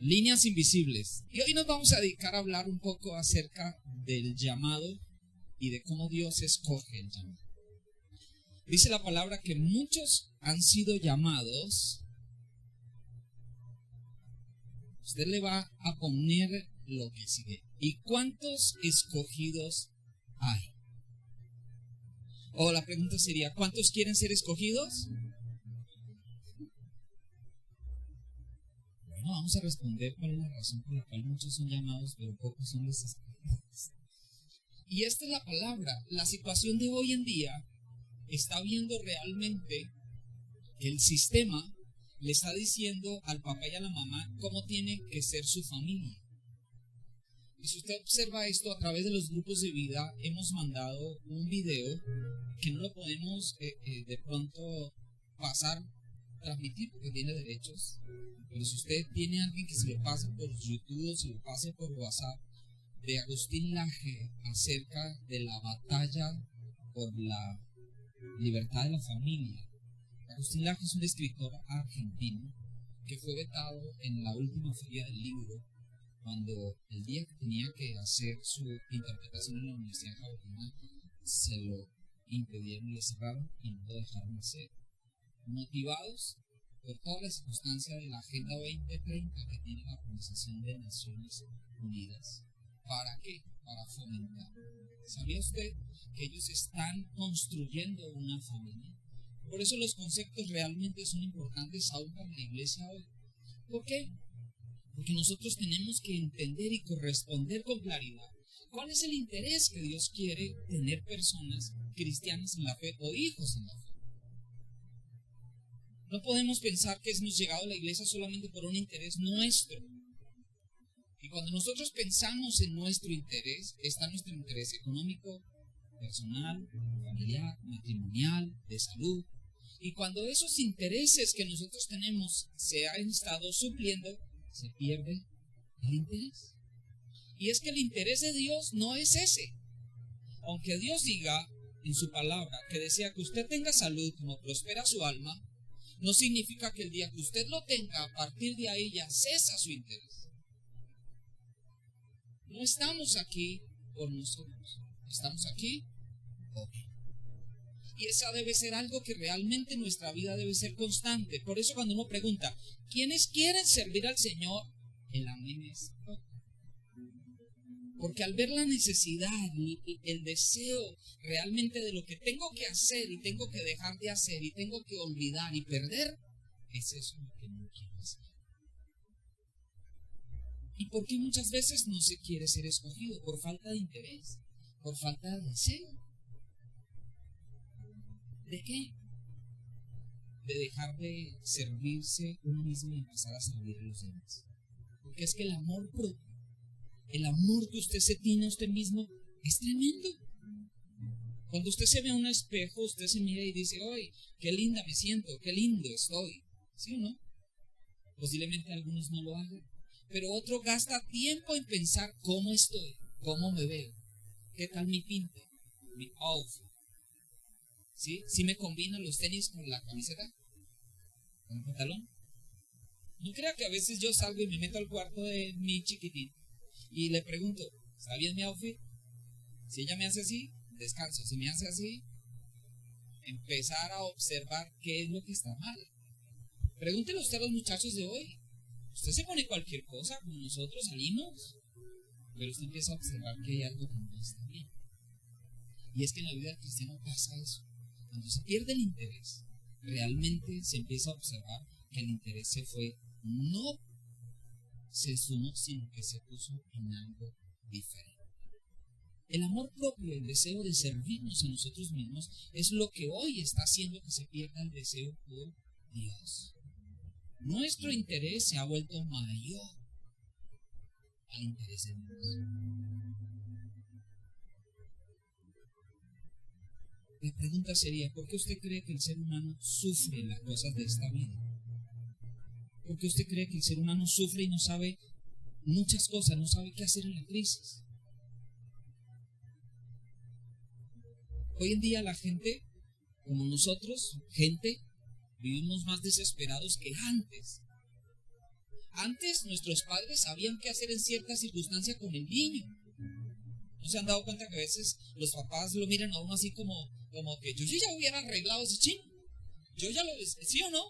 Líneas invisibles. Y hoy nos vamos a dedicar a hablar un poco acerca del llamado y de cómo Dios escoge el llamado. Dice la palabra que muchos han sido llamados. Usted le va a poner lo que sigue. ¿Y cuántos escogidos hay? O la pregunta sería, ¿cuántos quieren ser escogidos? Bueno, vamos a responder cuál es la razón por la cual muchos son llamados, pero pocos son los escogidos. Y esta es la palabra. La situación de hoy en día está viendo realmente que el sistema le está diciendo al papá y a la mamá cómo tiene que ser su familia. Y si usted observa esto a través de los grupos de vida, hemos mandado un video que no lo podemos de pronto transmitir porque tiene derechos. Pero si usted tiene a alguien que se lo pase por YouTube o se lo pase por WhatsApp, de Agustín Laje acerca de la batalla por la libertad de la familia. Agustín Laje es un escritor argentino que fue vetado en la última feria del libro cuando el día que tenía que hacer su interpretación en la Universidad Javeriana se lo impidieron, le cerraron y no lo dejaron hacer. Motivados por toda la circunstancia de la Agenda 2030 que tiene la Organización de Naciones Unidas. ¿Para qué? Para fomentar. ¿Sabía usted que ellos están construyendo una familia? Por eso los conceptos realmente son importantes aún para la iglesia hoy. ¿Por qué? Porque nosotros tenemos que entender y corresponder con claridad cuál es el interés que Dios quiere tener personas cristianas en la fe o hijos en la fe. No podemos pensar que hemos llegado a la iglesia solamente por un interés nuestro. Y cuando nosotros pensamos en nuestro interés, está nuestro interés económico, personal, familiar, matrimonial, de salud. Y cuando esos intereses que nosotros tenemos se han estado supliendo, se pierde el interés. Y es que el interés de Dios no es ese. Aunque Dios diga en su palabra que desea que usted tenga salud como prospera su alma, no significa que el día que usted lo tenga, a partir de ahí ya cesa su interés. No estamos aquí por nosotros, estamos aquí por Él. Y esa debe ser algo que realmente en nuestra vida debe ser constante. Por eso cuando uno pregunta, ¿quiénes quieren servir al Señor? El amén es no. Porque al ver la necesidad, el deseo realmente de lo que tengo que hacer y tengo que dejar de hacer y tengo que olvidar y perder, es eso lo que no quiero hacer. ¿Y por qué muchas veces no se quiere ser escogido? Por falta de interés, por falta de deseo. ¿De qué? De dejar de servirse uno mismo y empezar a servir a los demás. Porque es que el amor propio, el amor que usted se tiene a usted mismo es tremendo. Cuando usted se ve a un espejo, usted se mira y dice, ¡ay, qué linda me siento, qué lindo estoy! ¿Sí o no? Posiblemente algunos no lo hagan. Pero otro gasta tiempo en pensar cómo estoy, cómo me veo, qué tal mi pinta, mi outfit. ¿Sí? ¿Sí me combinan los tenis con la camiseta? ¿Con el pantalón? No crea que a veces yo salgo y me meto al cuarto de mi chiquitín y le pregunto, ¿está bien mi outfit? Si ella me hace así, descanso. Si me hace así, empezar a observar qué es lo que está mal. Pregúntele usted a los muchachos de hoy. Usted se pone cualquier cosa, como nosotros salimos, pero usted empieza a observar que hay algo que no está bien. Y es que en la vida del cristiano pasa eso. Cuando se pierde el interés, realmente se empieza a observar que el interés se fue, no se sumó, sino que se puso en algo diferente. El amor propio, el deseo de servirnos a nosotros mismos, es lo que hoy está haciendo que se pierda el deseo por Dios. Nuestro interés se ha vuelto mayor al interés de Dios. La pregunta sería, ¿por qué usted cree que el ser humano sufre las cosas de esta vida? ¿Por qué usted cree que el ser humano sufre y no sabe muchas cosas, no sabe qué hacer en la crisis? Hoy en día la gente, como nosotros, vivimos más desesperados que antes. Antes nuestros padres sabían qué hacer en cierta circunstancia con el niño. ¿No se han dado cuenta que a veces los papás lo miran a uno así como que yo ya hubiera arreglado ese ching? Yo ya lo... ¿Sí o no?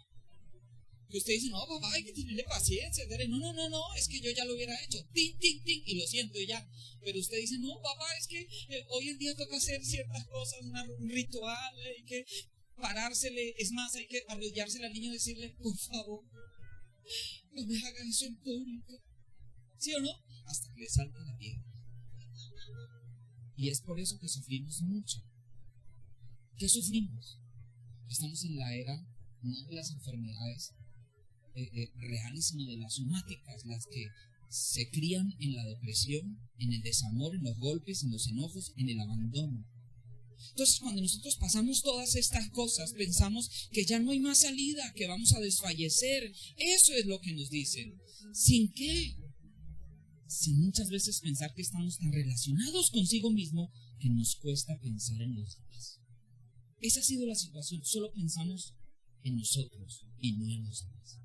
Que usted dice, no, papá, hay que tenerle paciencia. No, es que yo ya lo hubiera hecho. Tin, tin, tin, y lo siento y ya. Pero usted dice, no, papá, es que hoy en día toca hacer ciertas cosas, un ritual, hay que parársele. Es más, hay que arrodillársele al niño y decirle, por favor, no me hagan eso en público. ¿Sí o no? Hasta que le salte la piel. Y es por eso que sufrimos mucho. ¿Qué sufrimos? Estamos en la era no de las enfermedades reales, sino de las somáticas, las que se crían en la depresión, en el desamor, en los golpes, en los enojos, en el abandono. Entonces, cuando nosotros pasamos todas estas cosas, pensamos que ya no hay más salida, que vamos a desfallecer. Eso es lo que nos dicen. ¿Sin qué? Sin muchas veces pensar que estamos tan relacionados consigo mismo que nos cuesta pensar en los demás. Esa ha sido la situación. Solo pensamos en nosotros y no en los demás.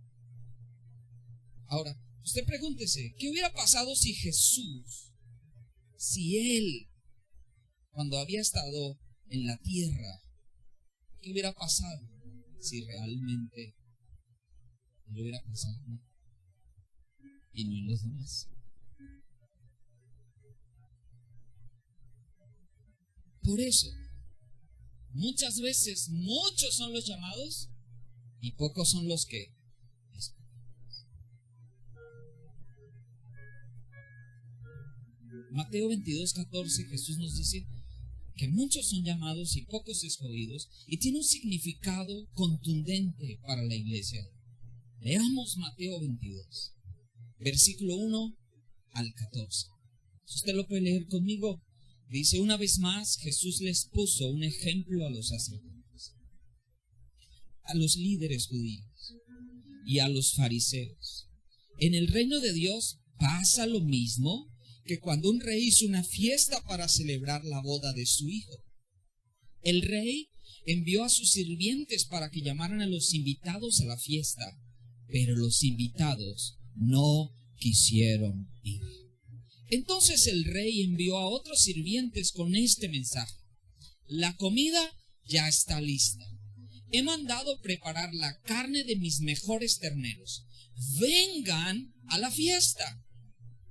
Ahora, usted pregúntese, ¿qué hubiera pasado si Jesús, si Él, cuando había estado en la tierra, qué hubiera pasado si realmente Él hubiera pasado y no en los demás? Por eso, muchas veces, muchos son los llamados y pocos son los que esperan. Mateo 22:14, Jesús nos dice que muchos son llamados y pocos escogidos, y tiene un significado contundente para la iglesia. Leamos Mateo 22, versículo 1 al 14. Si usted lo puede leer conmigo. Dice, una vez más, Jesús les puso un ejemplo a los sacerdotes, a los líderes judíos y a los fariseos. En el reino de Dios pasa lo mismo que cuando un rey hizo una fiesta para celebrar la boda de su hijo. El rey envió a sus sirvientes para que llamaran a los invitados a la fiesta, pero los invitados no quisieron ir. Entonces el rey envió a otros sirvientes con este mensaje: la comida ya está lista. He mandado preparar la carne de mis mejores terneros. Vengan a la fiesta.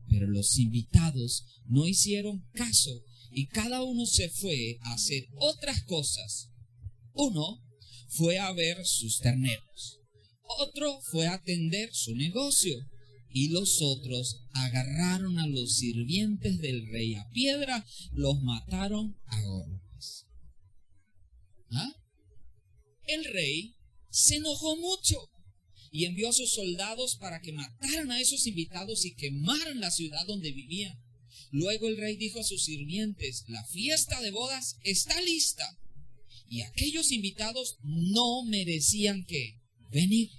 Pero los invitados no hicieron caso y cada uno se fue a hacer otras cosas. Uno fue a ver sus terneros, otro fue a atender su negocio, y los otros agarraron a los sirvientes del rey a piedra, los mataron a golpes. ¿Ah? El rey se enojó mucho y envió a sus soldados para que mataran a esos invitados y quemaran la ciudad donde vivían. Luego el rey dijo a sus sirvientes: la fiesta de bodas está lista. Y aquellos invitados no merecían que venir.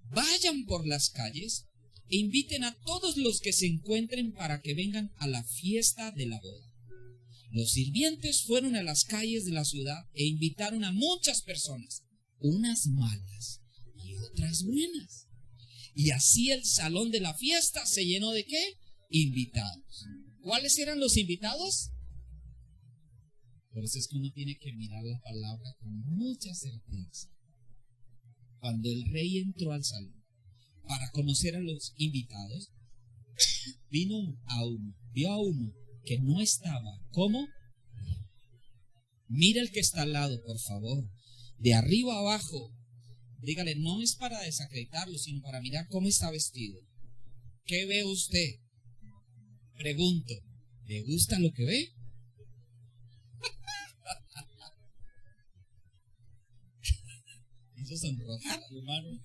Vayan por las calles e inviten a todos los que se encuentren para que vengan a la fiesta de la boda. Los sirvientes fueron a las calles de la ciudad e invitaron a muchas personas, unas malas y otras buenas. Y así el salón de la fiesta se llenó ¿de qué? Invitados. ¿Cuáles eran los invitados? Por eso es que uno tiene que mirar la palabra con mucha certeza. Cuando el rey entró al salón para conocer a los invitados, vio a uno que no estaba. ¿Cómo? Mira el que está al lado, por favor. De arriba a abajo. Dígale, no es para desacreditarlo, sino para mirar cómo está vestido. ¿Qué ve usted? Pregunto, ¿le gusta lo que ve? Hizo sonrojar, hermano.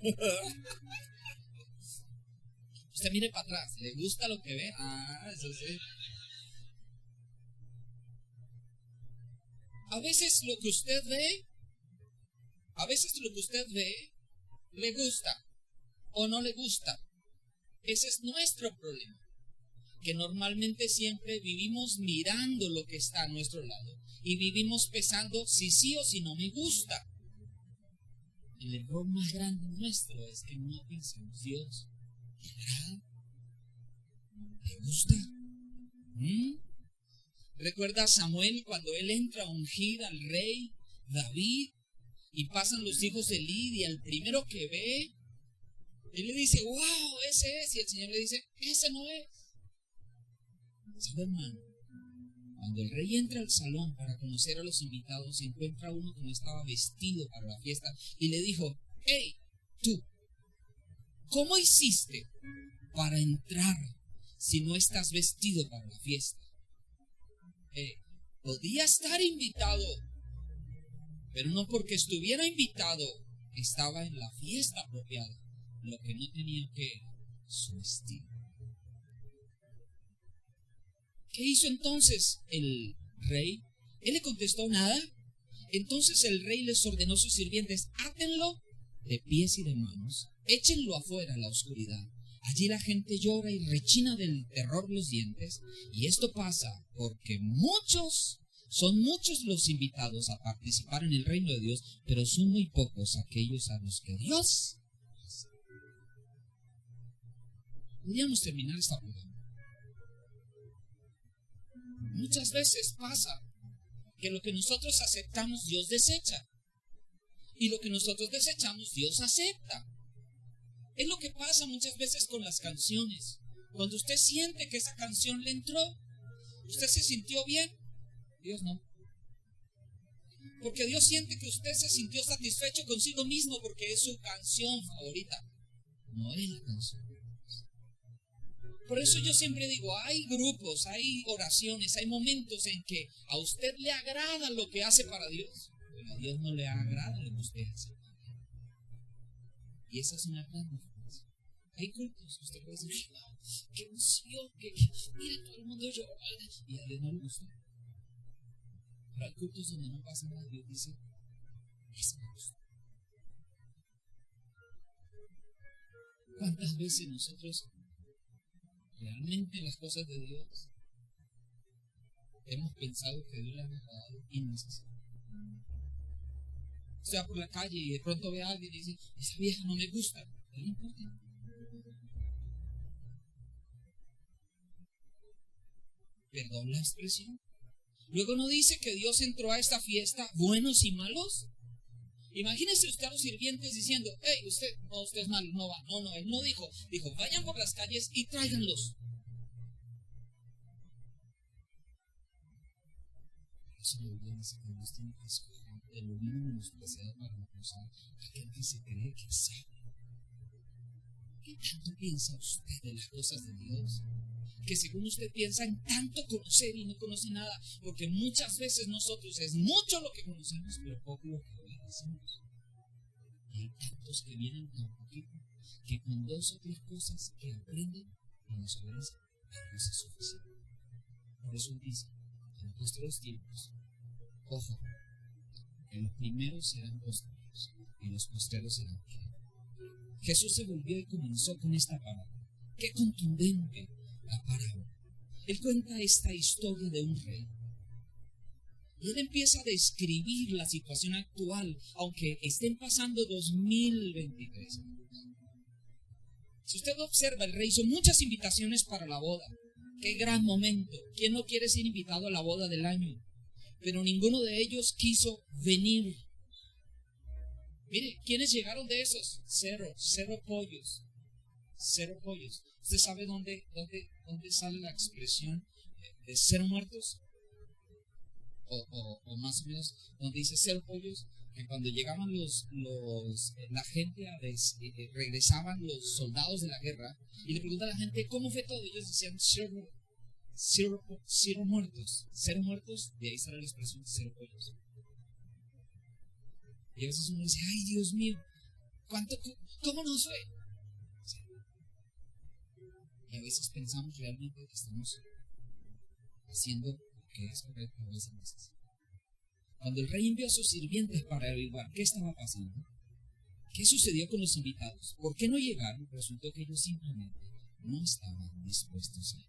Usted mire para atrás, ¿le gusta lo que ve? Ah, eso sí. A veces lo que usted ve, le gusta o no le gusta. Ese es nuestro problema, que normalmente siempre vivimos mirando lo que está a nuestro lado y vivimos pensando si sí o si no me gusta. El error más grande nuestro es que no pensamos: Dios, ¿Te agrada? ¿Te gusta? ¿Recuerda a Samuel cuando él entra a ungir al rey David y pasan los hijos de Eli y el primero que ve, él le dice, wow, ese es, y el Señor le dice, ese no es? ¿Sabe, hermano? Cuando el rey entra al salón para conocer a los invitados, se encuentra uno que no estaba vestido para la fiesta y le dijo, hey, tú, ¿cómo hiciste para entrar si no estás vestido para la fiesta? Podía estar invitado, pero no porque estuviera invitado estaba en la fiesta apropiada. Lo que no tenía que su vestido. ¿Qué hizo entonces el rey? Él le contestó nada. Entonces el rey les ordenó a sus sirvientes, átenlo de pies y de manos, échenlo afuera a la oscuridad. Allí la gente llora y rechina del terror los dientes, y esto pasa porque son muchos los invitados a participar en el reino de Dios, pero son muy pocos aquellos a los que Dios. Podríamos terminar esta pregunta. Muchas veces pasa que lo que nosotros aceptamos Dios desecha, y lo que nosotros desechamos Dios acepta. Es lo que pasa muchas veces con las canciones. Cuando usted siente que esa canción le entró, usted se sintió bien, Dios no. Porque Dios siente que usted se sintió satisfecho consigo mismo porque es su canción favorita. No es la canción. Por eso yo siempre digo, hay grupos, hay oraciones, hay momentos en que a usted le agrada lo que hace para Dios, pero a Dios no le agrada lo que usted hace. Y esa es una gran diferencia. Hay cultos, usted puede decir, wow, qué emoción, mire, todo el mundo llora, y a Dios no le gusta. Pero hay cultos donde no pasa nada, Dios dice, eso me gusta. ¿Cuántas veces nosotros realmente las cosas de Dios hemos pensado que Dios las ha dado innecesarias? Usted va por la calle y de pronto ve a alguien y dice, esa vieja no me gusta. No importa. Perdón la expresión. Luego no dice que Dios entró a esta fiesta buenos y malos. Imagínese usted a los sirvientes diciendo, hey, usted es malo, no va. No, él no dijo, vayan por las calles y tráiganlos. Eso me dice que Dios tiene que escoger el humano menospreciado para acusar a aquel que se cree que sabe. ¿Qué tanto piensa usted de las cosas de Dios? Que según usted piensa en tanto conocer y no conoce nada, porque muchas veces nosotros es mucho lo que conocemos, pero poco lo que obedecemos. Y hay tantos que vienen tan poquito, que con 2 o 3 cosas que aprenden y nos obedecen, pero eso es suficiente. Por eso dice, en los postreros tiempos, ojo, que los primeros serán postreros y los postreros serán primeros. Jesús se volvió y comenzó con esta parábola. Qué contundente la parábola. Él cuenta esta historia de un rey. Y él empieza a describir la situación actual, aunque estén pasando 2023 años. Si usted observa, el rey hizo muchas invitaciones para la boda. Qué gran momento. ¿Quién no quiere ser invitado a la boda del año? Pero ninguno de ellos quiso venir. Mire, ¿quiénes llegaron de esos? Cero pollos. 0 pollos. ¿Usted sabe dónde sale la expresión de 0 muertos? O más o menos, donde dice 0 pollos, que cuando llegaban la gente regresaban los soldados de la guerra y le preguntan a la gente cómo fue todo. Ellos decían 0 muertos. 0 muertos, de ahí sale la expresión 0 pollos. Y a veces uno dice, ay Dios mío, ¿cómo nos fue? Sí. Y a veces pensamos realmente que estamos haciendo lo que es correcto, a veces no es así. Cuando el rey envió a sus sirvientes para averiguar qué estaba pasando, qué sucedió con los invitados, por qué no llegaron, resultó que ellos simplemente no estaban dispuestos a ir.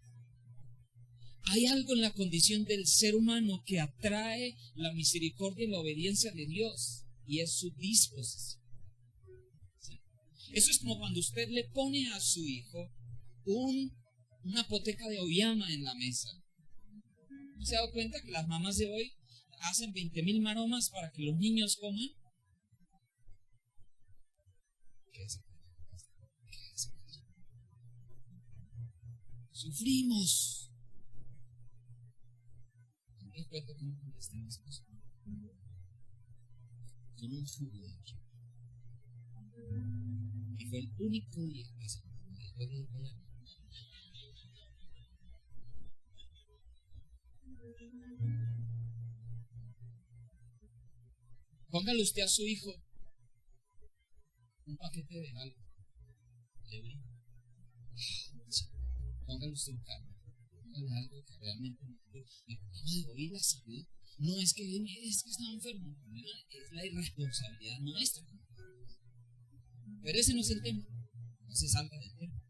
Hay algo en la condición del ser humano que atrae la misericordia y la obediencia de Dios, y es su disposición. ¿Sí? Eso es como cuando usted le pone a su hijo una poteca de auyama en la mesa. ¿Se ha dado cuenta que las mamás de hoy hacen 20,000 maromas para que los niños coman? Sufrimos. Me recuerdo cómo contesté a mi esposa. Con un jugo de aquí. Y fue el único día que se me dejó de ir para allá. Póngale usted a su hijo un paquete de algo. De vino. Póngale usted un carro. Póngale algo que realmente no de oír la salud. No es que está enfermo, es la irresponsabilidad nuestra. Pero ese no es el tema. No se salga del tema.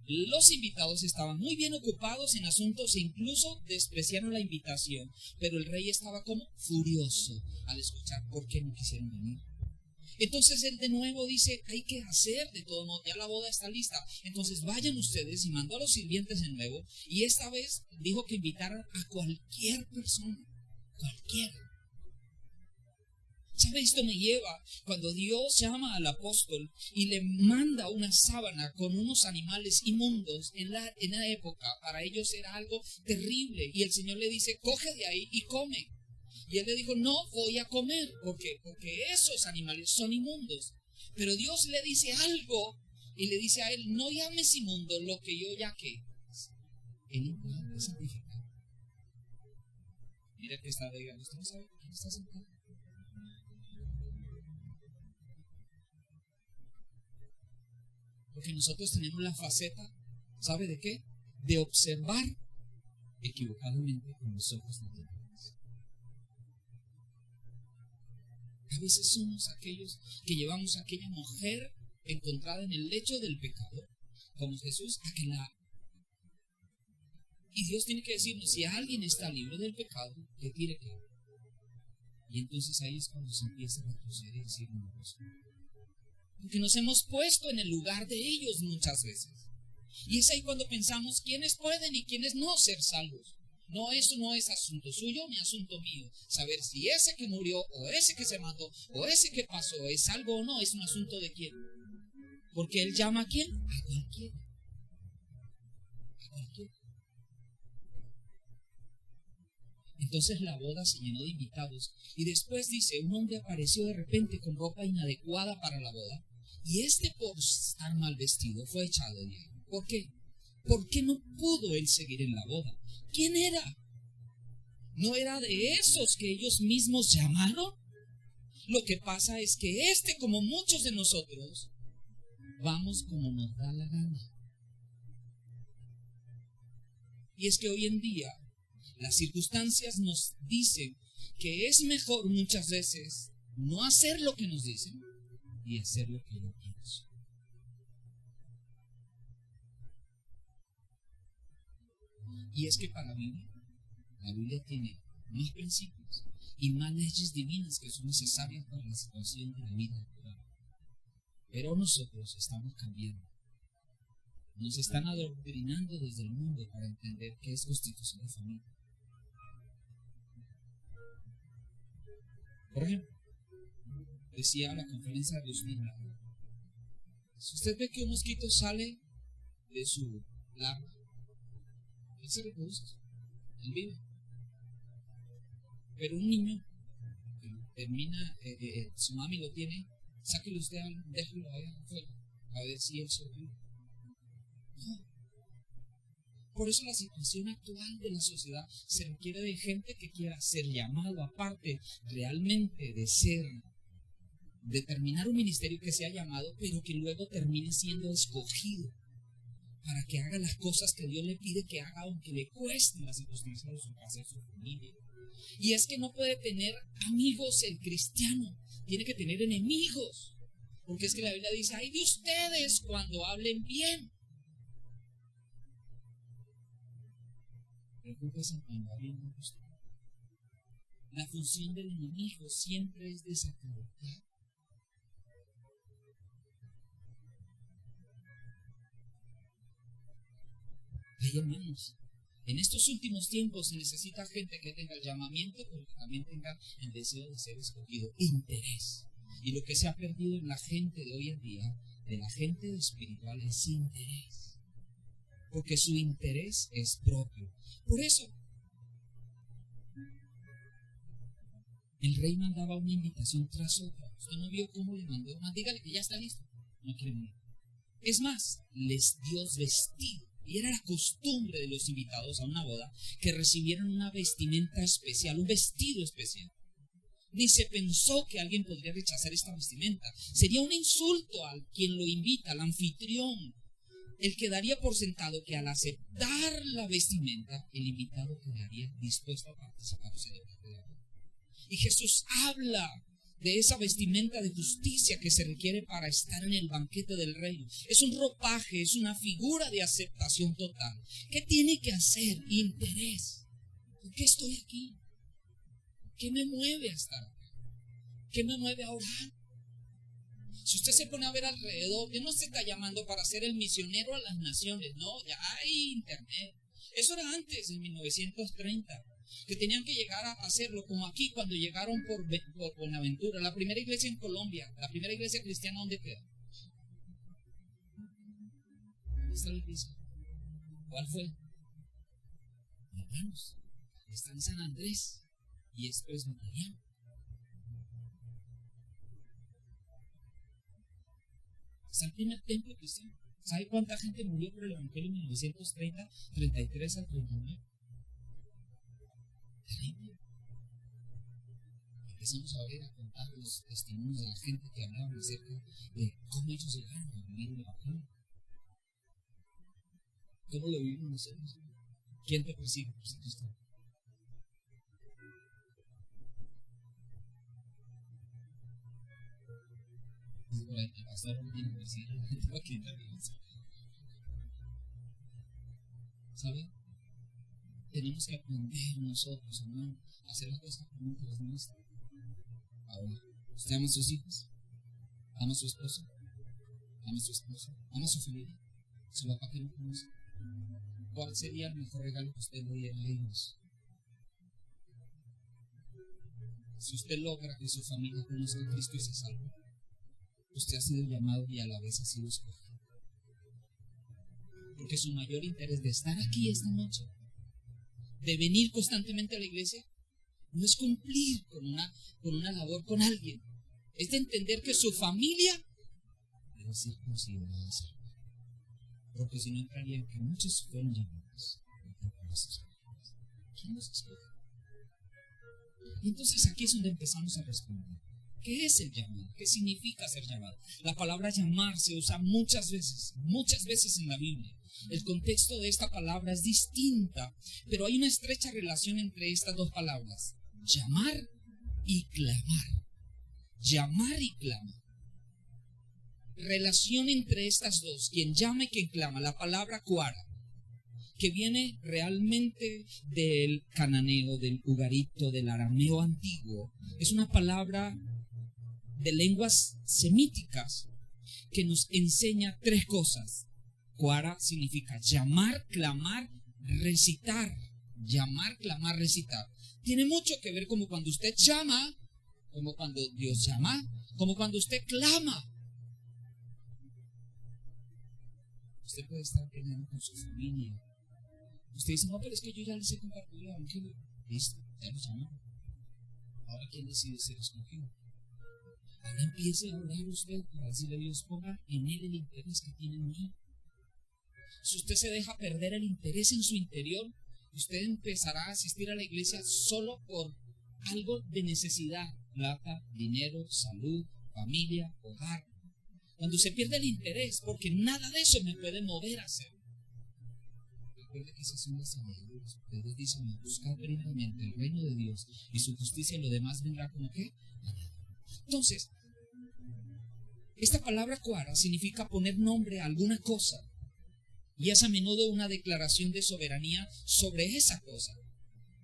Los invitados estaban muy bien ocupados en asuntos e incluso despreciaron la invitación. Pero el rey estaba como furioso al escuchar por qué no quisieron venir. Entonces él de nuevo dice, hay que hacer de todo modo, ya la boda está lista. Entonces vayan ustedes, y mandó a los sirvientes de nuevo, y esta vez dijo que invitaran a cualquier persona, cualquiera. ¿Sabe? Esto me lleva cuando Dios llama al apóstol y le manda una sábana con unos animales inmundos en la época. Para ellos era algo terrible. Y el Señor le dice, coge de ahí y come. Y él le dijo, no voy a comer porque esos animales son inmundos. Pero Dios le dice algo y le dice a él, no llames inmundo lo que yo ya que el inmundo es santificado. Mira que está de ¿usted no sabe quién está sentado? Porque nosotros tenemos la faceta, ¿sabe de qué? De observar equivocadamente con los ojos naturales. A veces somos aquellos que llevamos a aquella mujer encontrada en el lecho del pecado, como Jesús, a que la... Y Dios tiene que decirnos, si alguien está libre del pecado, que tire que... Y entonces ahí es cuando se empieza a retroceder y decir, no, porque nos hemos puesto en el lugar de ellos muchas veces. Y es ahí cuando pensamos quiénes pueden y quiénes no ser salvos. No, eso no es asunto suyo ni asunto mío. Saber si ese que murió o ese que se mató o ese que pasó es salvo o no, es un asunto de quién. Porque él llama a quién? A cualquiera. A cualquiera. Entonces la boda se llenó de invitados. Y después dice, un hombre apareció de repente con ropa inadecuada para la boda. Y por estar mal vestido fue echado de ahí. ¿Por qué? ¿Por qué no pudo él seguir en la boda? ¿Quién era? ¿No era de esos que ellos mismos llamaron? Lo que pasa es que como muchos de nosotros, vamos como nos da la gana. Y es que hoy en día las circunstancias nos dicen que es mejor muchas veces no hacer lo que nos dicen y hacer lo que yo pienso. Y es que para vivir, la Biblia tiene más principios y más leyes divinas que son necesarias para la situación de la vida actual. Pero nosotros estamos cambiando. Nos están adoctrinando desde el mundo para entender qué es constitución de familia. Por ejemplo, decía la conferencia de 2009, si usted ve que un mosquito sale de su larva, él se reproduce, él vive. Pero un niño que termina, su mami lo tiene, sáquelo usted, déjelo allá afuera, a ver si él sobrevive. No. Por eso la situación actual de la sociedad se requiere de gente que quiera ser llamado, aparte realmente de terminar un ministerio que sea llamado, pero que luego termine siendo escogido para que haga las cosas que Dios le pide que haga, aunque le cuesten las circunstancias de su casa y su familia. Y es que no puede tener amigos el cristiano, tiene que tener enemigos, porque es que la Biblia dice, ay de ustedes cuando hablen bien. Preocúpese cuando hablen de usted. La función del enemigo siempre es desacreditar. Ay, hermanos, en estos últimos tiempos se necesita gente que tenga el llamamiento, pero que también tenga el deseo de ser escogido, interés. Y lo que se ha perdido en la gente de hoy en día, de la gente espiritual, es interés. Porque su interés es propio. Por eso, el rey mandaba una invitación tras otra. Usted no vio cómo le mandó. Más dígale que ya está listo. No quiere venir. Es más, les dio vestido. Y era la costumbre de los invitados a una boda que recibieran una vestimenta especial, un vestido especial. Ni se pensó que alguien podría rechazar esta vestimenta. Sería un insulto al quien lo invita, al anfitrión, el que daría por sentado que al aceptar la vestimenta, el invitado quedaría dispuesto a participar o ser parte de la boda. Y Jesús habla de esa vestimenta de justicia que se requiere para estar en el banquete del reino. Es un ropaje, es una figura de aceptación total. ¿Qué tiene que hacer? Interés. ¿Por qué estoy aquí? ¿Qué me mueve a estar aquí? ¿Qué me mueve a orar? Si usted se pone a ver alrededor, Dios no se está llamando para ser el misionero a las naciones, no, ya hay internet. Eso era antes, en 1930, que tenían que llegar a hacerlo, como aquí cuando llegaron por Buenaventura, la primera iglesia en Colombia, la primera iglesia cristiana, ¿dónde queda? ¿Dónde está la iglesia? ¿Cuál fue? Hermanos, está en San Andrés y es presbiteriano. Está el primer templo cristiano. ¿Sabe cuánta gente murió por el evangelio en 1930, 33 al 39? Terrible. Empezamos a ver, a contar los testimonios de la gente que hablaban acerca de cómo ellos llegaron a vivir el evangelio. ¿Cómo lo vivimos nosotros? ¿Quién te persigue por ser cristiano? Por ahí, el pastor no tiene que perseguir a la gente para que entre. ¿Sabe? Tenemos que aprender nosotros, hermano, a hacer las cosas con interés nuestro. Ahora, ¿usted ama a sus hijos? ¿Ama a su esposo? ¿Ama a su esposa? ¿Ama a su familia? ¿Su papá que no conoce? ¿Cuál sería el mejor regalo que usted le diera a ellos? Si usted logra que su familia conozca a Cristo y se salve, usted ha sido llamado y a la vez ha sido escogido. Porque su mayor interés de estar aquí esta noche, de venir constantemente a la iglesia, no es cumplir con una labor con alguien. Es de entender que su familia debe ser considerada salva. Porque si no entraría en que muchos fueron llamados. ¿Quién los escoge? Y entonces aquí es donde empezamos a responder. ¿Qué es el llamado? ¿Qué significa ser llamado? La palabra llamar se usa muchas veces en la Biblia. El contexto de esta palabra es distinta, pero hay una estrecha relación entre estas dos palabras. Llamar y clamar. Llamar y clamar. Relación entre estas dos, quien llama y quien clama. La palabra cuara, que viene realmente del cananeo, del ugarito, del arameo antiguo, es una palabra de lenguas semíticas que nos enseña tres cosas. Cuara significa llamar, clamar, recitar. Llamar, clamar, recitar. Tiene mucho que ver como cuando usted llama, como cuando Dios llama, como cuando usted clama. Usted puede estar peleando con su familia. Usted dice, no, pero es que yo ya les he compartido el evangelio. Listo, ya los llamaron. Ahora, ¿quién decide ser escogido? Ahora empiece a orar usted para decirle a Dios, ponga en él el interés que tiene en mí. Si usted se deja perder el interés en su interior, usted empezará a asistir a la iglesia solo por algo de necesidad. Plata, dinero, salud, familia, hogar. Cuando se pierde el interés, porque nada de eso me puede mover a hacer. Recuerde que esas son las añadiduras. Dios dice, buscad primeramente el reino de Dios y su justicia, y lo demás vendrá como que entonces, esta palabra cuara significa poner nombre a alguna cosa, y es a menudo una declaración de soberanía sobre esa cosa.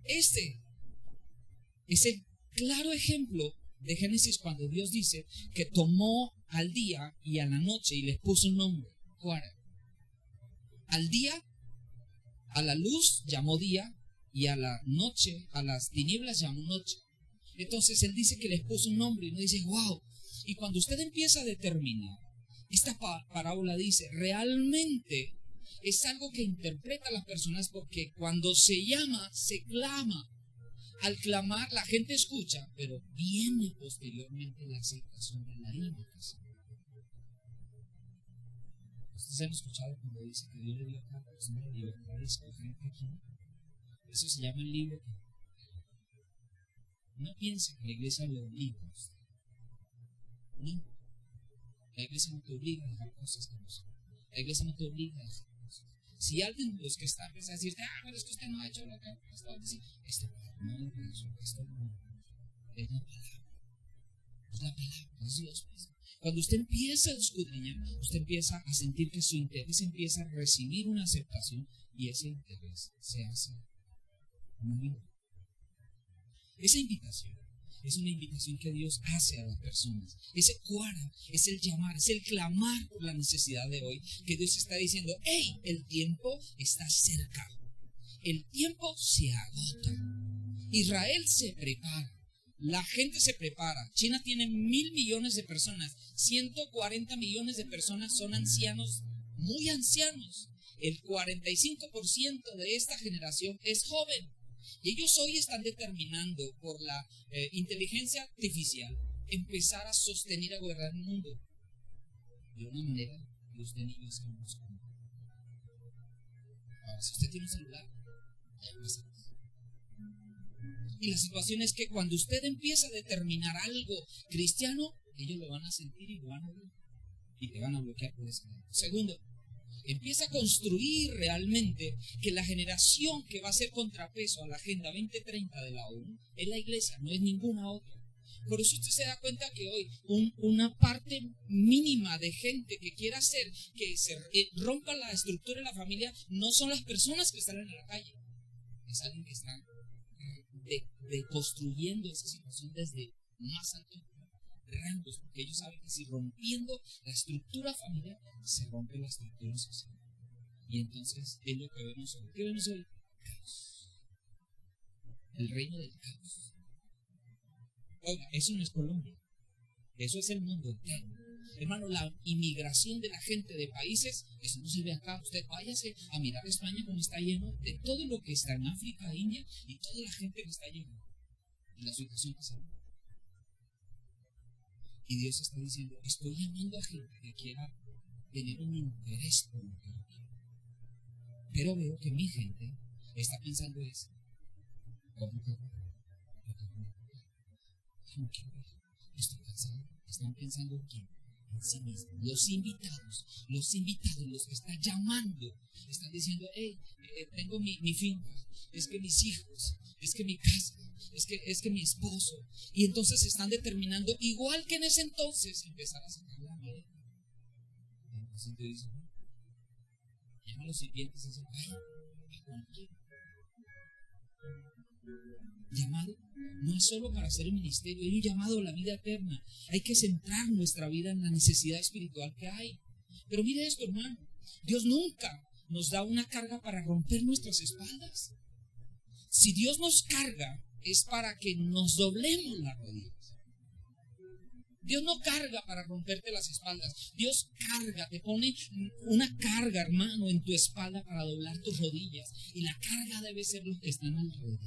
Este es el claro ejemplo de Génesis cuando Dios dice que tomó al día y a la noche y les puso un nombre, cuara. Al día A la luz llamó día y a la noche, a las tinieblas llamó noche. Entonces él dice que les puso un nombre y uno dice, wow. Y cuando usted empieza a determinar, esta parábola dice, realmente es algo que interpreta a las personas, porque cuando se llama, se clama. Al clamar la gente escucha, pero viene posteriormente la aceptación de la invitación. ¿Ustedes han escuchado cuando dice que Dios le dio a cada persona la libertad de escoger qué quiere? Eso se llama el libre. No piense que la iglesia lo obliga a usted. No. La iglesia no te obliga a dejar cosas que no son. La iglesia no te obliga a dejar cosas. Si alguien de los que está empieza a decirte, pero es que usted no ha hecho lo que está diciendo, no es eso, esto no es la palabra. Es la palabra, es Dios mismo. Cuando usted empieza a escudriñar, usted empieza a sentir que su interés empieza a recibir una aceptación y ese interés se hace muy. Esa invitación es una invitación que Dios hace a las personas. Ese cuara es el llamar, es el clamar por la necesidad de hoy, que Dios está diciendo, hey, el tiempo está cerca. El tiempo se agota. Israel se prepara. La gente se prepara. China tiene 1.000 millones de personas. 140 millones de personas son ancianos, muy ancianos. El 45% de esta generación es joven. Y ellos hoy están determinando por la inteligencia artificial empezar a sostener, a gobernar el mundo de una manera que usted ni yo sabemos cómo. Ahora, si usted tiene un celular, ya pasa. Y la situación es que cuando usted empieza a determinar algo cristiano, ellos lo van a sentir y lo van a ver. Y te van a bloquear por ese lado. Segundo, empieza a construir realmente que la generación que va a ser contrapeso a la Agenda 2030 de la ONU es la iglesia, no es ninguna otra. Por eso usted se da cuenta que hoy una parte mínima de gente que quiera hacer que se rompa la estructura de la familia no son las personas que están en la calle, es alguien que está construyendo esa situación desde más altos rangos, porque ellos saben que si rompiendo la estructura familiar se rompe la estructura social. Y entonces es lo que vemos hoy. ¿Qué vemos hoy? Caos. El reino del caos. Oiga, eso no es Colombia, eso es el mundo entero. Hermano, la inmigración de la gente de países, eso no se ve acá. Usted váyase a mirar España como está lleno de todo lo que está en África, India, y toda la gente que está llena. Y la situación que se ve. Y Dios está diciendo, estoy llamando a gente que quiera tener un interés por lo que yo quiero. Pero veo que mi gente está pensando eso. Estoy cansado. Están pensando en quién. En sí mismo. Los invitados, los que están llamando, están diciendo, hey, tengo mi finca, es que mis hijos, es que mi casa, es que mi esposo. Y entonces están determinando, igual que en ese entonces, empezar a sacar la madera. Entonces te dicen, llama a los sirvientes y dicen, ay, a cualquiera. Llamado no es solo para hacer el ministerio, hay un llamado a la vida eterna. Hay que centrar nuestra vida en la necesidad espiritual que hay. Pero mire esto, hermano, Dios nunca nos da una carga para romper nuestras espaldas. Si Dios nos carga, es para que nos doblemos las rodillas. Dios no carga para romperte las espaldas. Dios carga, te pone una carga, hermano, en tu espalda para doblar tus rodillas. Y la carga debe ser los que están alrededor.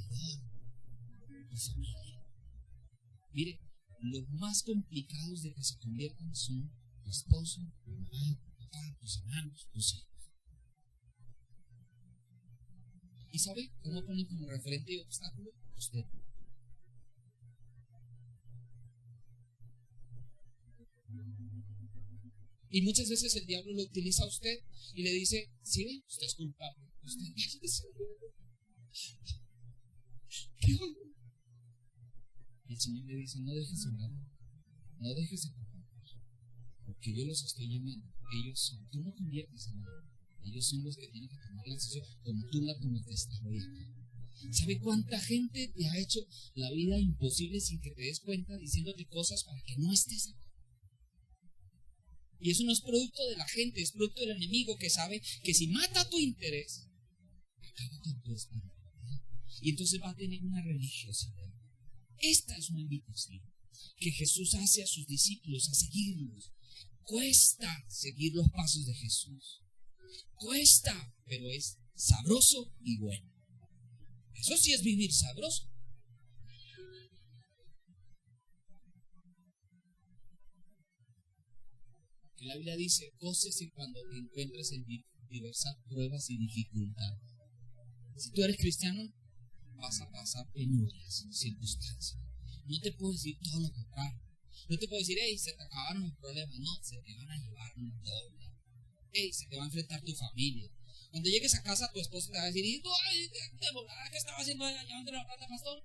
Mire, los más complicados de que se conviertan son tu esposo, tu mamá, tu papá, tus hermanos, tus hijos. ¿Y sabe cómo pone como referente y obstáculo? Usted. Y muchas veces el diablo lo utiliza a usted y le dice, sí, ve, usted es culpable. Usted ¿qué hago? Y el Señor le dice, no dejes de orar, no dejes de culpar, porque yo los estoy llamando. Ellos son, tú no conviertes en nada. Ellos son los que tienen que tomar la decisión como tú la tomaste hoy acá. ¿Sabe cuánta gente te ha hecho la vida imposible sin que te des cuenta, diciéndote cosas para que no estés acá? Y eso no es producto de la gente, es producto del enemigo que sabe que si mata tu interés, acaba con tu espiritualidad. Y entonces va a tener una religiosidad. Esta es una invitación que Jesús hace a sus discípulos a seguirlos. Cuesta seguir los pasos de Jesús. Cuesta, pero es sabroso y bueno. Eso sí es vivir sabroso. La Biblia dice, gócese cuando te encuentres en diversas pruebas y dificultades. Si tú eres cristiano, vas a pasar penurias, circunstancias. No te puedo decir todo lo contrario. No te puedo decir, hey, se te acabaron los problemas. No, se te van a llevar un doble. Hey, se te va a enfrentar tu familia. Cuando llegues a casa, tu esposa te va a decir, ¿y tú, de volada, qué estaba haciendo allá llevando la plata, pastor?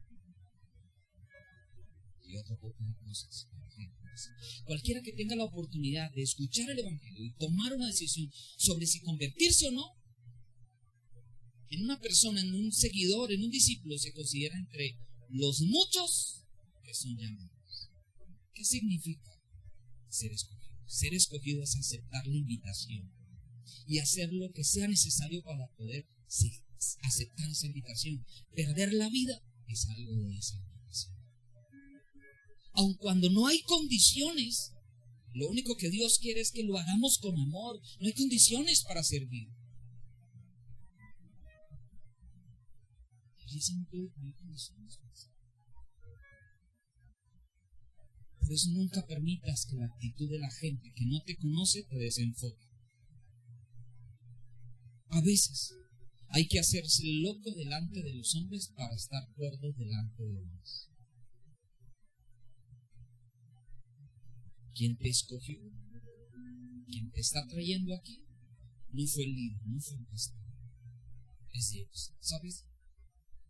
Y otro poco de cosas. Cualquiera que tenga la oportunidad de escuchar el Evangelio y tomar una decisión sobre si convertirse o no, en una persona, en un seguidor, en un discípulo, se considera entre los muchos que son llamados. ¿Qué significa ser escogido? Ser escogido es aceptar la invitación y hacer lo que sea necesario para poder aceptar esa invitación. Perder la vida es algo de esa invitación. Aun cuando no hay condiciones, lo único que Dios quiere es que lo hagamos con amor. No hay condiciones para servir. Por eso nunca permitas que la actitud de la gente que no te conoce te desenfoque. A veces hay que hacerse loco delante de los hombres para estar cuerdo delante de Dios. ¿Quién te escogió? ¿Quién te está trayendo aquí? No fue el líder, no fue el pastor. Es Dios, ¿sabes?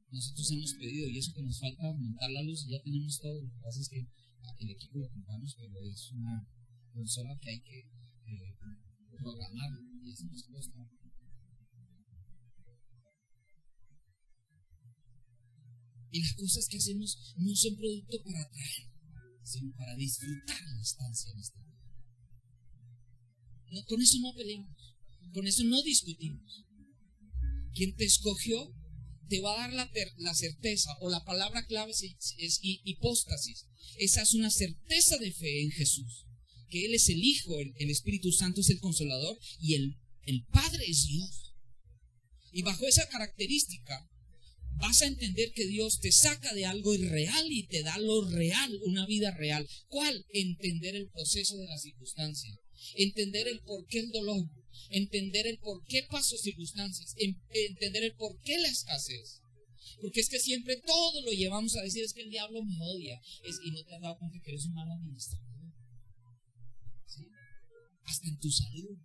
Nosotros hemos pedido, y eso que nos falta montar la luz, ya tenemos todo. Lo que pasa es que el equipo lo compramos, pero es una consola que hay que programar, y eso nos cuesta. Y las cosas que hacemos no son producto para atraer, sino para disfrutar la estancia en este mundo. No, con eso no peleamos, con eso no discutimos. Quien te escogió te va a dar la certeza, o la palabra clave es hipóstasis. Esa es una certeza de fe en Jesús, que Él es el Hijo, el Espíritu Santo es el Consolador y el Padre es Dios. Y bajo esa característica vas a entender que Dios te saca de algo irreal y te da lo real, una vida real. ¿Cuál? Entender el proceso de la circunstancia, entender el porqué el dolor, entender el por qué paso circunstancias, entender el por qué la escasez. Porque es que siempre todo lo llevamos a decir, es que el diablo me odia, y no te has dado cuenta que eres un mal administrador, ¿sí? Hasta en tu salud.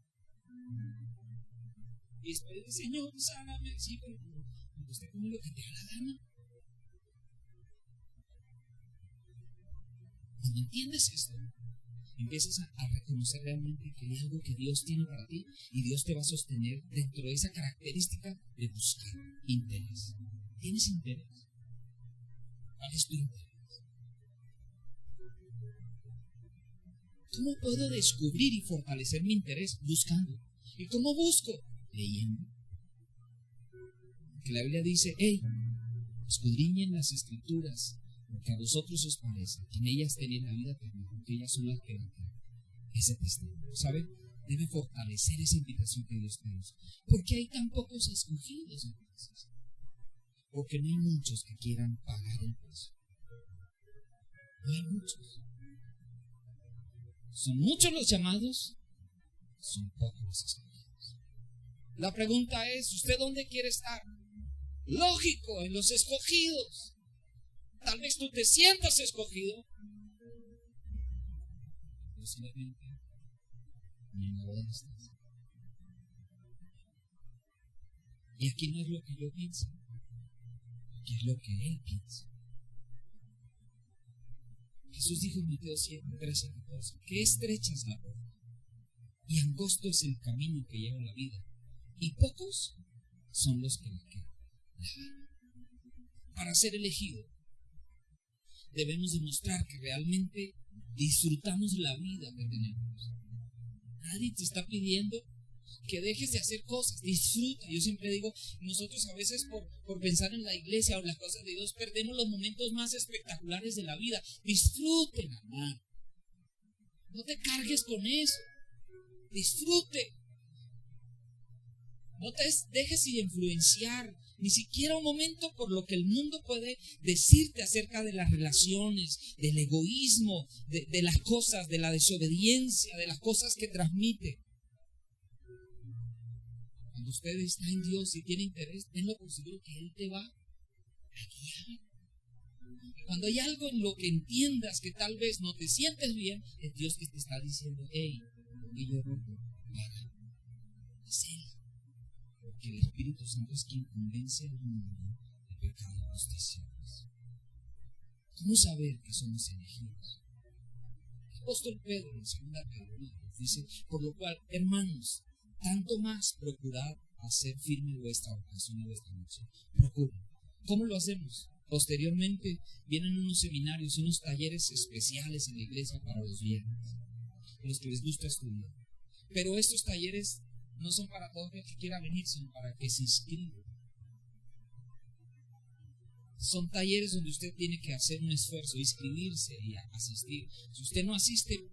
Y después dice, Señor, sáname, sí, pero usted come lo que te da la gana. Cuando entiendes esto, empiezas a reconocer realmente que hay algo que Dios tiene para ti y Dios te va a sostener dentro de esa característica de buscar interés. ¿Tienes interés? ¿Cuál es tu interés? ¿Cómo puedo descubrir y fortalecer mi interés? Buscando. ¿Y cómo busco? Leyendo. Que la Biblia dice, hey, escudriñen las Escrituras, porque a vosotros os parece que en ellas tenéis la vida eterna, porque ellas son las que dan ese testimonio. ¿Saben? Debe fortalecer esa invitación que Dios te hizo. ¿Por qué hay tan pocos escogidos entonces? Porque no hay muchos que quieran pagar el precio. No hay muchos. Son muchos los llamados, son pocos los escogidos. La pregunta es, ¿usted dónde quiere estar? Lógico, en los escogidos. Tal vez tú te sientas escogido, posiblemente ni en la boda estás. Y aquí no es lo que yo pienso, aquí es lo que Él piensa. Jesús dijo en Mateo 7, 13 y 14, que estrecha es la puerta y angosto es el camino que lleva a la vida, y pocos son los que la quedan. Para ser elegido, debemos demostrar que realmente disfrutamos la vida que tenemos. Nadie te está pidiendo que dejes de hacer cosas, disfruta. Yo siempre digo, nosotros a veces por pensar en la iglesia o en las cosas de Dios perdemos los momentos más espectaculares de la vida. Disfruten, hermano. No te cargues con eso. Disfrute. No te dejes influenciar ni siquiera un momento por lo que el mundo puede decirte acerca de las relaciones, del egoísmo, de las cosas, de la desobediencia, de las cosas que transmite. Cuando usted está en Dios y tiene interés, tenlo por seguro que Él te va a guiar. Cuando hay algo en lo que entiendas que tal vez no te sientes bien, es Dios que te está diciendo, hey, Guillermo, para, es Él. Porque el Espíritu Santo es quien convence al mundo de pecado y justicia. ¿Cómo saber que somos elegidos? El apóstol Pedro en 2 Pedro dice, por lo cual, hermanos, tanto más procurad hacer firme vuestra vocación y vuestra misión. Procuren. ¿Cómo lo hacemos? Posteriormente vienen unos seminarios, unos talleres especiales en la iglesia para los viernes, a los que les gusta estudiar. Pero estos talleres no son para todo el que quiera venir, sino para que se inscriba. Son talleres donde usted tiene que hacer un esfuerzo, inscribirse y asistir. Si usted no asiste,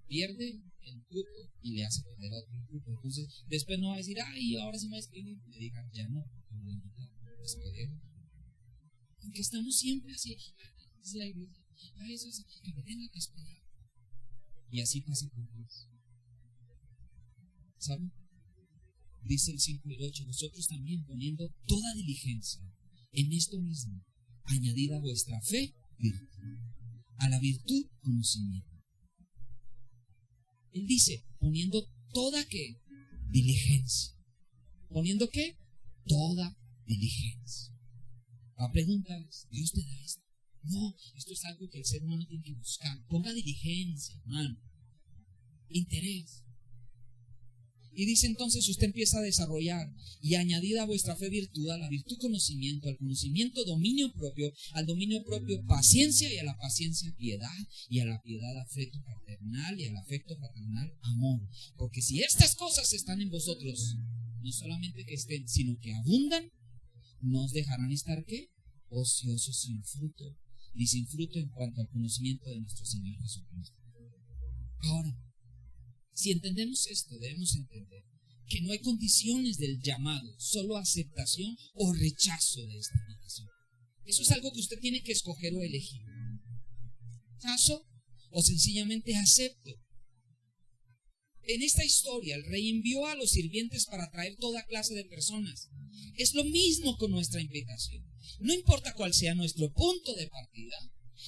pierde el cupo y le hace perder otro cupo. Entonces, después no va a decir, ay, ahora sí me voy a inscribir. Le digan, ya no, espere. Porque estamos siempre así, es la iglesia, eso es que me tenga que esperar. Y así pasa con Dios. ¿Saben? Dice el 5 y el 8, vosotros también poniendo toda diligencia en esto mismo, añadid a vuestra fe virtud, a la virtud conocimiento. Él dice, poniendo toda ¿qué? Diligencia. ¿Poniendo qué? Toda diligencia. La pregunta es, ¿Dios te da esto? No, esto es algo que el ser humano tiene que buscar. Ponga diligencia, hermano. Interés. Y dice entonces, usted empieza a desarrollar y añadid a vuestra fe virtud, a la virtud conocimiento, al conocimiento dominio propio, al dominio propio paciencia y a la paciencia piedad y a la piedad afecto paternal y al afecto paternal amor. Porque si estas cosas están en vosotros, no solamente que estén, sino que abundan, no os dejarán estar ¿qué? Ociosos sin fruto, ni sin fruto en cuanto al conocimiento de nuestro Señor Jesucristo. Ahora, si entendemos esto, debemos entender que no hay condiciones del llamado, solo aceptación o rechazo de esta invitación. Eso es algo que usted tiene que escoger o elegir. ¿Rechazo o sencillamente acepto? En esta historia, el rey envió a los sirvientes para traer toda clase de personas. Es lo mismo con nuestra invitación. No importa cuál sea nuestro punto de partida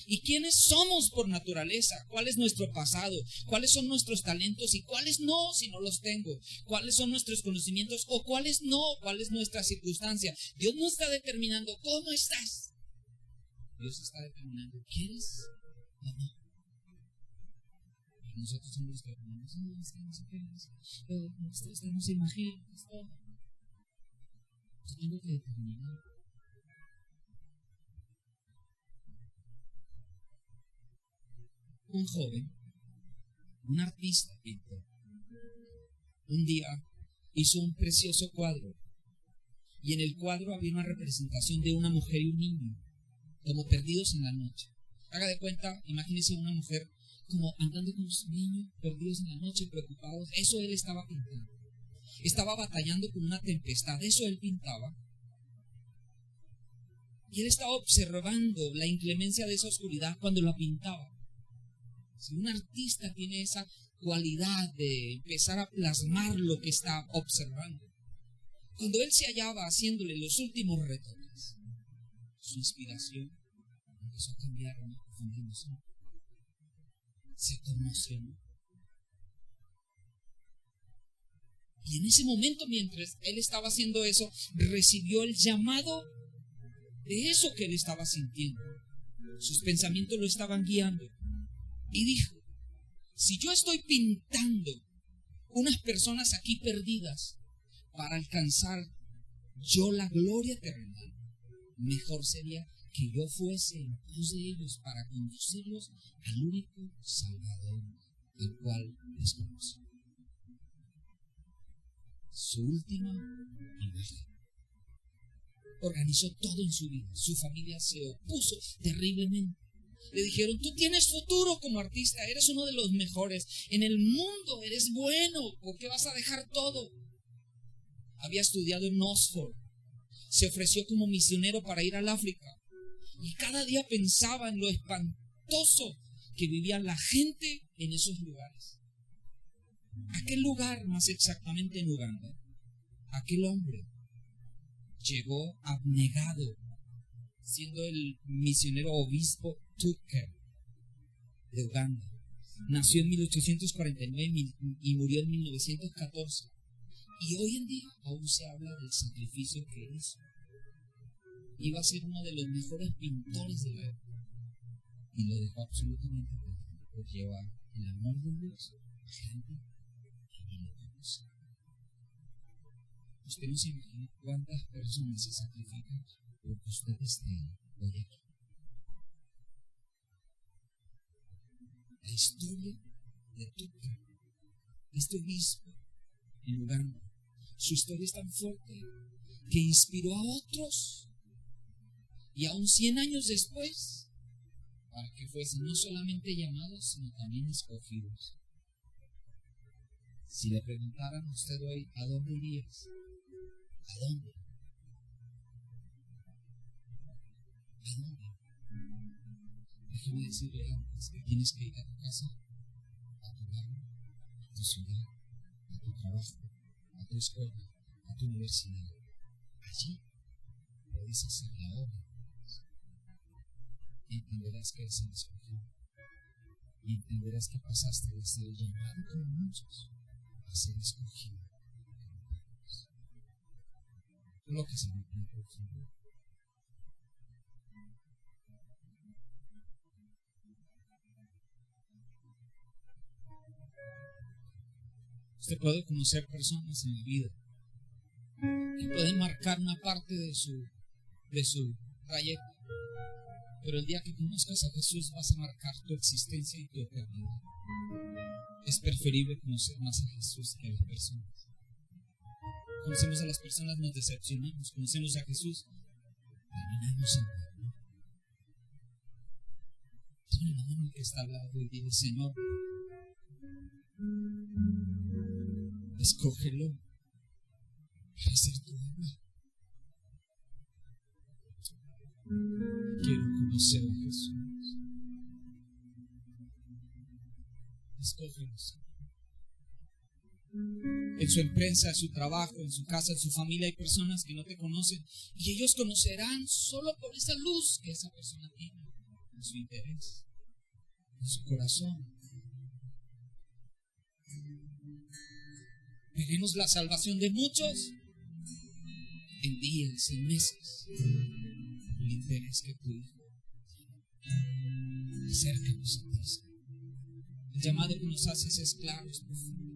y quiénes somos por naturaleza, cuál es nuestro pasado, cuáles son nuestros talentos y cuáles no si no los tengo, cuáles son nuestros conocimientos o cuáles no, cuál es nuestra circunstancia. Dios no está determinando cómo estás. Dios está determinando, ¿quieres o no? Nosotros somos los que ponemos, no, es que no sé qué es, usted no se imagina, esto. Yo tengo que determinar. Un joven, un artista pintor, un día hizo un precioso cuadro y en el cuadro había una representación de una mujer y un niño como perdidos en la noche. Haga de cuenta, imagínese una mujer como andando con su niño, perdidos en la noche, preocupados. Eso él estaba pintando. Estaba batallando con una tempestad, eso él pintaba. Y él estaba observando la inclemencia de esa oscuridad cuando la pintaba. Si un artista tiene esa cualidad de empezar a plasmar lo que está observando, cuando él se hallaba haciéndole los últimos retoques, su inspiración empezó a cambiar a una profunda emoción. Se conmocionó. Y en ese momento, mientras él estaba haciendo eso, recibió el llamado de eso que él estaba sintiendo. Sus pensamientos lo estaban guiando. Y dijo, si yo estoy pintando unas personas aquí perdidas para alcanzar yo la gloria terrenal, mejor sería que yo fuese en pos de ellos para conducirlos al único Salvador al cual les conocí. su última imagen. Organizó todo en su vida. Su familia se opuso terriblemente. Le dijeron: tú tienes futuro como artista, eres uno de los mejores en el mundo, eres bueno, ¿por qué vas a dejar todo? Había estudiado en Oxford, se ofreció como misionero para ir al África y cada día pensaba en lo espantoso que vivía la gente en esos lugares. Aquel lugar, más exactamente en Uganda, aquel hombre llegó abnegado, siendo el misionero obispo Tucker de Uganda. Nació en 1849 y murió en 1914. Y hoy en día aún se habla del sacrificio que hizo. Iba a ser uno de los mejores pintores de la época. Y lo dejó absolutamente perfecto. Pues lleva el amor de Dios a gente que ni lo conoce. Usted no se imagina cuántas personas se sacrifican porque usted esté hoy aquí. La historia de Tucker, este obispo en Uganda, su historia es tan fuerte que inspiró a otros y aún 100 años después para que fuesen no solamente llamados sino también escogidos. Si le preguntaran a usted hoy: ¿a dónde irías? ¿A dónde? ¿A dónde? Déjeme decirle antes que tienes que ir a tu casa, a tu barrio, a tu ciudad, a tu trabajo, a tu escuela, a tu universidad. Allí puedes hacer la obra. Y entenderás que eres el escogido. Y entenderás que pasaste de ser llamado como muchos a ser escogido. Lo que se me pide, por favor. Usted puede conocer personas en la vida que pueden marcar una parte de su trayecto, pero el día que conozcas a Jesús vas a marcar tu existencia y tu eternidad. Es preferible conocer más a Jesús que a las personas. Conocemos a las personas, nos decepcionamos. Conocemos a Jesús, terminamos en pecado. Toma la mano el que está al lado y dile: Señor, escógelo para hacer tu obra. Quiero conocer a Jesús. Escógelo. En su empresa, en su trabajo, en su casa, en su familia hay personas que no te conocen y ellos conocerán solo por esa luz que esa persona tiene en su interés, en su corazón. Veremos la salvación de muchos en días, en meses, el interés que tu hijo tiene. Acércanos a ti. El llamado que nos haces es claro, es profundo.